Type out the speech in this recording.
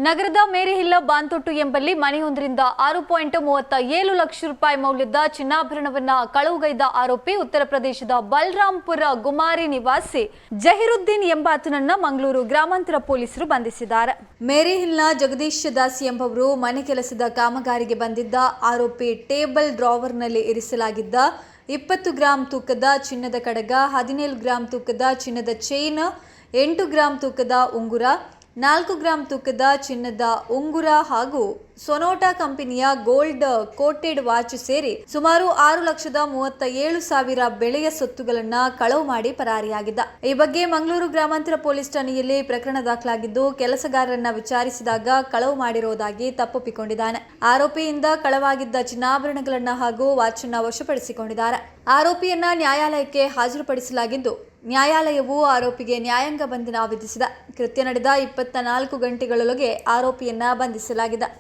ನಗರದ ಮೇರಿಹಿಲ್ಲ ಬಾಂತೊಟ್ಟು ಎಂಬಲ್ಲಿ ಮನೆಯೊಂದರಿಂದ 6.37 ಲಕ್ಷ ರೂಪಾಯಿ ಮೌಲ್ಯದ ಚಿನ್ನಾಭರಣವನ್ನ ಕಳವುಗೈದ ಆರೋಪಿ ಉತ್ತರ ಪ್ರದೇಶದ ಬಲರಾಂಪುರ ಗುಮಾರಿ ನಿವಾಸಿ ಜಹೀರುದ್ದೀನ್ ಎಂಬಾತನನ್ನ ಮಂಗಳೂರು ಗ್ರಾಮಾಂತರ ಪೊಲೀಸರು ಬಂಧಿಸಿದ್ದಾರೆ. ಮೇರಿಹಿಲ್ನ ಜಗದೀಶ್ ದಾಸಿ ಎಂಬುವರು ಮನೆ ಕೆಲಸದ ಕಾಮಗಾರಿಗೆ ಬಂದಿದ್ದ ಆರೋಪಿ ಟೇಬಲ್ ಡ್ರಾವರ್ನಲ್ಲಿ ಇರಿಸಲಾಗಿದ್ದ 20 ಗ್ರಾಂ ತೂಕದ ಚಿನ್ನದ ಕಡಗ, 17 ಗ್ರಾಂ ತೂಕದ ಚಿನ್ನದ ಚೈನ್, 8 ಗ್ರಾಂ ತೂಕದ ಉಂಗುರ, 4 ಗ್ರಾಂ ತೂಕದ ಚಿನ್ನದ ಉಂಗುರ ಹಾಗೂ ಸೊನೋಟಾ ಕಂಪನಿಯ ಗೋಲ್ಡ್ ಕೋಟೆಡ್ ವಾಚ್ ಸೇರಿ ಸುಮಾರು 6,37,000 ಬೆಲೆಯ ಸೊತ್ತುಗಳನ್ನು ಕಳವು ಮಾಡಿ ಪರಾರಿಯಾಗಿದ್ದ. ಈ ಬಗ್ಗೆ ಮಂಗಳೂರು ಗ್ರಾಮಾಂತರ ಪೊಲೀಸ್ ಠಾಣೆಯಲ್ಲಿ ಪ್ರಕರಣ ದಾಖಲಾಗಿದ್ದು, ಕೆಲಸಗಾರರನ್ನ ವಿಚಾರಿಸಿದಾಗ ಕಳವು ಮಾಡಿರುವುದಾಗಿ ತಪ್ಪೊಪ್ಪಿಕೊಂಡಿದ್ದಾನೆ. ಆರೋಪಿಯಿಂದ ಕಳವಾಗಿದ್ದ ಚಿನ್ನಾಭರಣಗಳನ್ನು ಹಾಗೂ ವಾಚ್ ಅನ್ನು ವಶಪಡಿಸಿಕೊಂಡಿದ್ದಾರೆ. ಆರೋಪಿಯನ್ನ ನ್ಯಾಯಾಲಯಕ್ಕೆ ಹಾಜರುಪಡಿಸಲಾಗಿದ್ದು, ನ್ಯಾಯಾಲಯವು ಆರೋಪಿಗೆ ನ್ಯಾಯಾಂಗ ಬಂಧನ ವಿಧಿಸಿದೆ. ಕೃತ್ಯ ನಡೆದ 24 ಗಂಟೆಗಳೊಳಗೆ ಆರೋಪಿಯನ್ನ ಬಂಧಿಸಲಾಗಿದೆ.